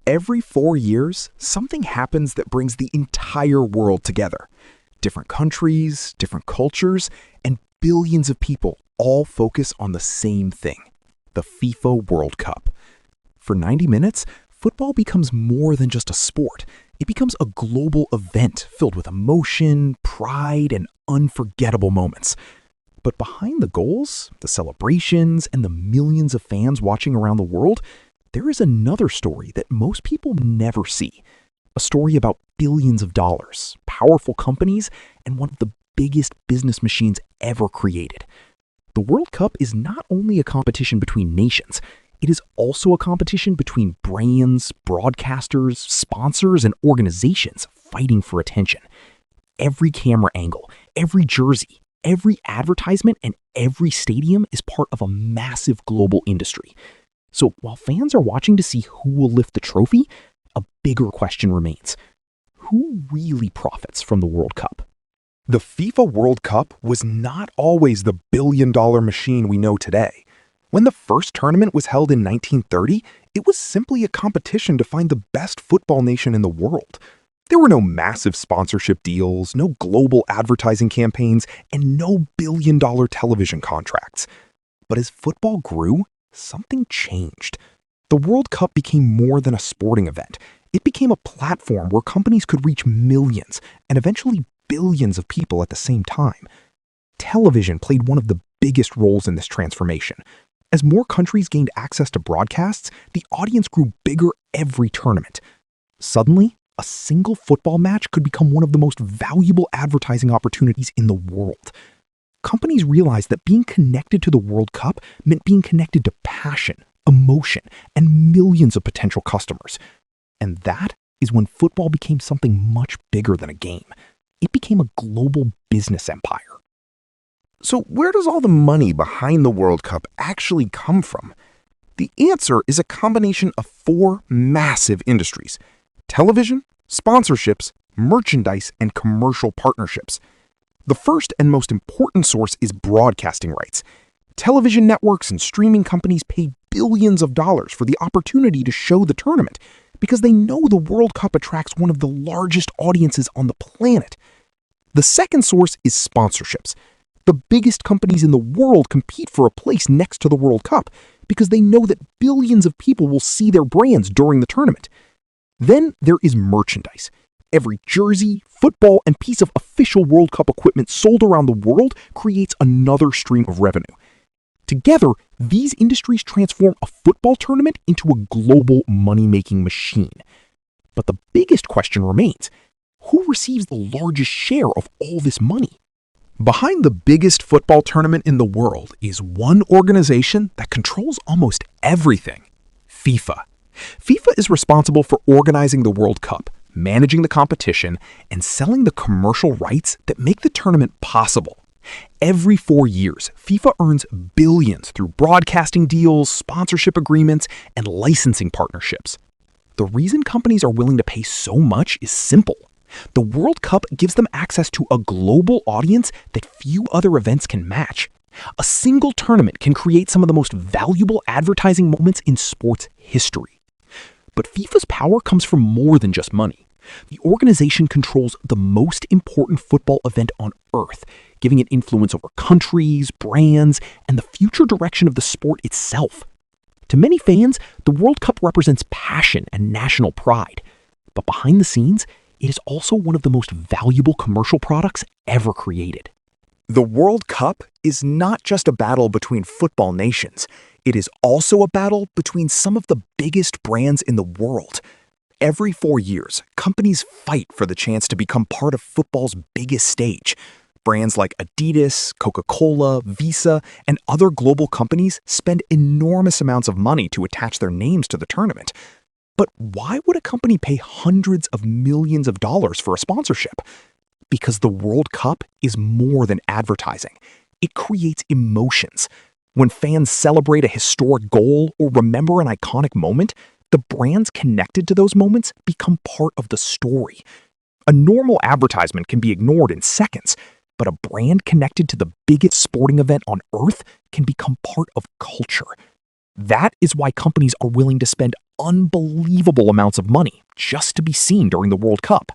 Every 4 years, something happens that brings the entire world together. Different countries, different cultures, and billions of people all focus on the same thing, the FIFA World Cup. For 90 minutes, football becomes more than just a sport. It becomes a global event filled with emotion, pride, and unforgettable moments. But behind the goals, the celebrations, and the millions of fans watching around the world, there is another story that most people never see. A story about billions of dollars, powerful companies, and one of the biggest business machines ever created. The World Cup is not only a competition between nations, it is also a competition between brands, broadcasters, sponsors, and organizations fighting for attention. Every camera angle, every jersey, every advertisement, and every stadium is part of a massive global industry. So while fans are watching to see who will lift the trophy, a bigger question remains. Who really profits from the World Cup? The FIFA World Cup was not always the billion-dollar machine we know today. When the first tournament was held in 1930, it was simply a competition to find the best football nation in the world. There were no massive sponsorship deals, no global advertising campaigns, and no billion-dollar television contracts. But as football grew, something changed. The World Cup became more than a sporting event. It became a platform where companies could reach millions and eventually billions of people at the same time. Television played one of the biggest roles in this transformation. As more countries gained access to broadcasts, the audience grew bigger every tournament. Suddenly, a single football match could become one of the most valuable advertising opportunities in the world. Companies realized that being connected to the World Cup meant being connected to passion, emotion, and millions of potential customers. And that is when football became something much bigger than a game. It became a global business empire. So where does all the money behind the World Cup actually come from? The answer is a combination of four massive industries: television, sponsorships, merchandise, and commercial partnerships. The first and most important source is broadcasting rights. Television networks and streaming companies pay billions of dollars for the opportunity to show the tournament because they know the World Cup attracts one of the largest audiences on the planet. The second source is sponsorships. The biggest companies in the world compete for a place next to the World Cup because they know that billions of people will see their brands during the tournament. Then there is merchandise. Every jersey, football, and piece of official World Cup equipment sold around the world creates another stream of revenue. Together, these industries transform a football tournament into a global money-making machine. But the biggest question remains: who receives the largest share of all this money? Behind the biggest football tournament in the world is one organization that controls almost everything: FIFA. FIFA is responsible for organizing the World Cup, managing the competition, and selling the commercial rights that make the tournament possible. Every 4 years, FIFA earns billions through broadcasting deals, sponsorship agreements, and licensing partnerships. The reason companies are willing to pay so much is simple. The World Cup gives them access to a global audience that few other events can match. A single tournament can create some of the most valuable advertising moments in sports history. But FIFA's power comes from more than just money. The organization controls the most important football event on Earth, giving it influence over countries, brands, and the future direction of the sport itself. To many fans, the World Cup represents passion and national pride. But behind the scenes, it is also one of the most valuable commercial products ever created. The World Cup is not just a battle between football nations. It is also a battle between some of the biggest brands in the world. Every 4 years, companies fight for the chance to become part of football's biggest stage. Brands like Adidas, Coca-Cola, Visa, and other global companies spend enormous amounts of money to attach their names to the tournament. But why would a company pay hundreds of millions of dollars for a sponsorship? Because the World Cup is more than advertising. It creates emotions. When fans celebrate a historic goal or remember an iconic moment, the brands connected to those moments become part of the story. A normal advertisement can be ignored in seconds, but a brand connected to the biggest sporting event on Earth can become part of culture. That is why companies are willing to spend unbelievable amounts of money just to be seen during the World Cup.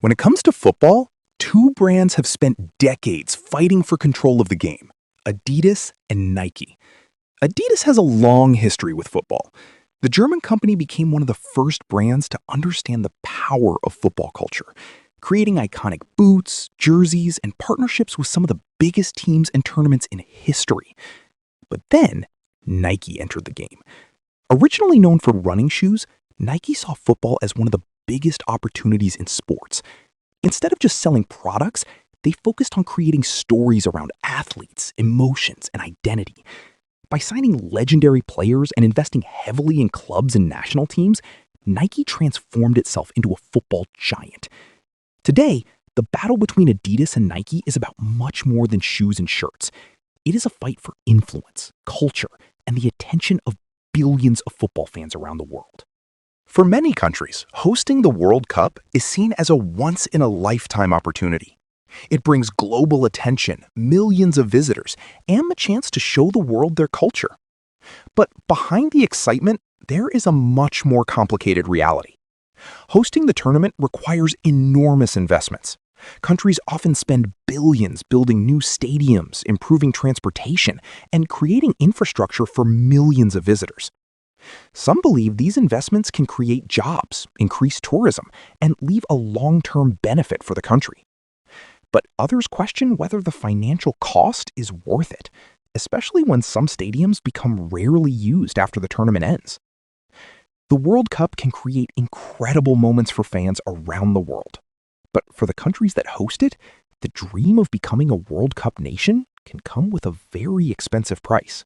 When it comes to football, two brands have spent decades fighting for control of the game: Adidas and Nike. Adidas has a long history with football. The German company became one of the first brands to understand the power of football culture, creating iconic boots, jerseys, and partnerships with some of the biggest teams and tournaments in history. But then, Nike entered the game. Originally known for running shoes, Nike saw football as one of the biggest opportunities in sports. Instead of just selling products, they focused on creating stories around athletes, emotions, and identity. By signing legendary players and investing heavily in clubs and national teams, Nike transformed itself into a football giant. Today, the battle between Adidas and Nike is about much more than shoes and shirts. It is a fight for influence, culture, and the attention of billions of football fans around the world. For many countries, hosting the World Cup is seen as a once-in-a-lifetime opportunity. It brings global attention, millions of visitors, and the chance to show the world their culture. But behind the excitement, there is a much more complicated reality. Hosting the tournament requires enormous investments. Countries often spend billions building new stadiums, improving transportation, and creating infrastructure for millions of visitors. Some believe these investments can create jobs, increase tourism, and leave a long-term benefit for the country. But others question whether the financial cost is worth it, especially when some stadiums become rarely used after the tournament ends. The World Cup can create incredible moments for fans around the world. But for the countries that host it, the dream of becoming a World Cup nation can come with a very expensive price.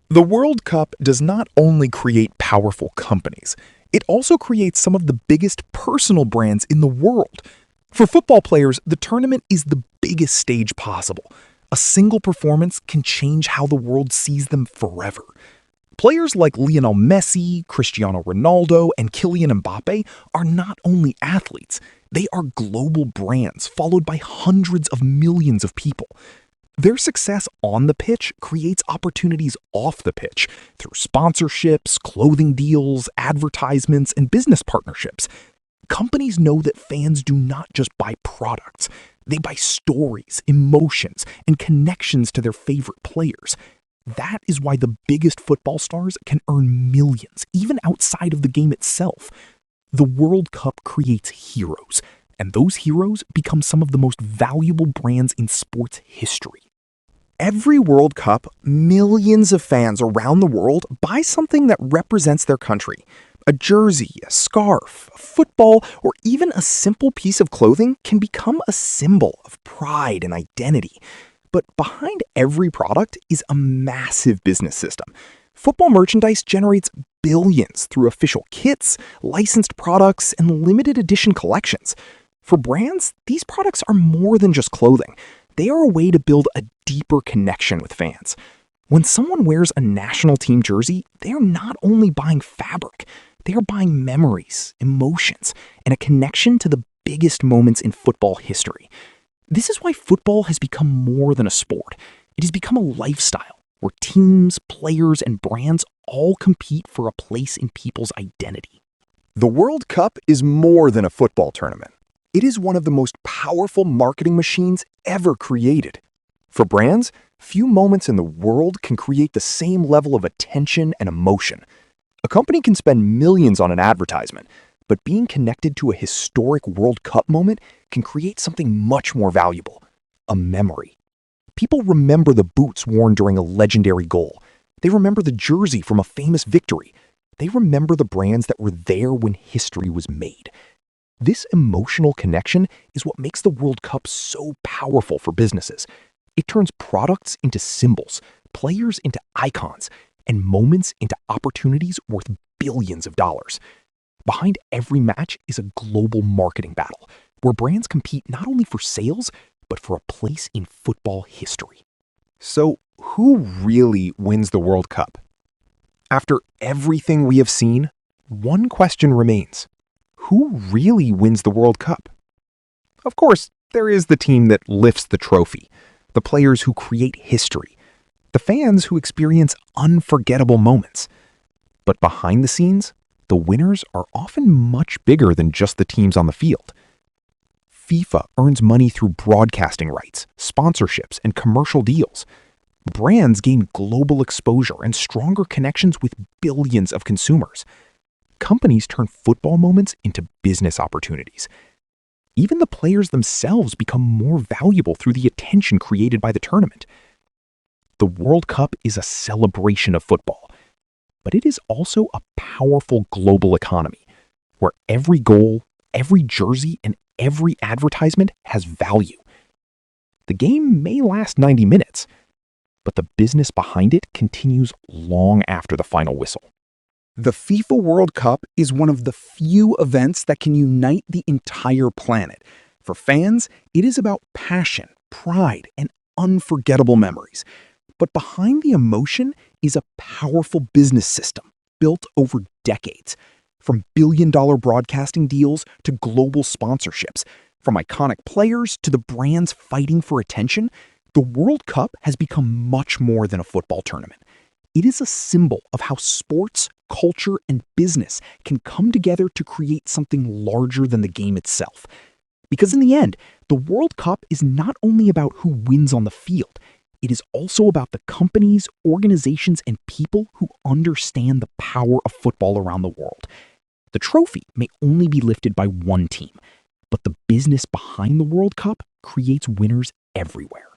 The World Cup does not only create powerful companies, it also creates some of the biggest personal brands in the world. For football players, the tournament is the biggest stage possible. A single performance can change how the world sees them forever. Players like Lionel Messi, Cristiano Ronaldo, and Kylian Mbappe are not only athletes, they are global brands followed by hundreds of millions of people. Their success on the pitch creates opportunities off the pitch through sponsorships, clothing deals, advertisements, and business partnerships. Companies know that fans do not just buy products, they buy stories, emotions, and connections to their favorite players. That is why the biggest football stars can earn millions, even outside of the game itself. The World Cup creates heroes, and those heroes become some of the most valuable brands in sports history. Every World Cup, millions of fans around the world buy something that represents their country. A jersey, a scarf, a football, or even a simple piece of clothing can become a symbol of pride and identity. But behind every product is a massive business system. Football merchandise generates billions through official kits, licensed products, and limited edition collections. For brands, these products are more than just clothing. They are a way to build a deeper connection with fans. When someone wears a national team jersey, they are not only buying fabric, they are buying memories, emotions, and a connection to the biggest moments in football history. This is why football has become more than a sport. It has become a lifestyle where teams, players, and brands all compete for a place in people's identity. The World Cup is more than a football tournament. It is one of the most powerful marketing machines ever created. For brands, few moments in the world can create the same level of attention and emotion. A company can spend millions on an advertisement, but being connected to a historic World Cup moment can create something much more valuable: a memory. People remember the boots worn during a legendary goal. They remember the jersey from a famous victory. They remember the brands that were there when history was made. This emotional connection is what makes the World Cup so powerful for businesses. It turns products into symbols, players into icons, and moments into opportunities worth billions of dollars. Behind every match is a global marketing battle, where brands compete not only for sales, but for a place in football history. So, who really wins the World Cup? After everything we have seen, one question remains. Who really wins the World Cup? Of course, there is the team that lifts the trophy, the players who create history, the fans who experience unforgettable moments. But behind the scenes, the winners are often much bigger than just the teams on the field. FIFA earns money through broadcasting rights, sponsorships, and commercial deals. Brands gain global exposure and stronger connections with billions of consumers. Companies turn football moments into business opportunities. Even the players themselves become more valuable through the attention created by the tournament. The World Cup is a celebration of football, but it is also a powerful global economy where every goal, every jersey, and every advertisement has value. The game may last 90 minutes, but the business behind it continues long after the final whistle. The FIFA World Cup is one of the few events that can unite the entire planet. For fans, it is about passion, pride, and unforgettable memories. But behind the emotion is a powerful business system built over decades. From billion-dollar broadcasting deals to global sponsorships, from iconic players to the brands fighting for attention, the World Cup has become much more than a football tournament. It is a symbol of how sports, culture, and business can come together to create something larger than the game itself. Because in the end, the World Cup is not only about who wins on the field, it is also about the companies, organizations, and people who understand the power of football around the world. The trophy may only be lifted by one team, but the business behind the World Cup creates winners everywhere.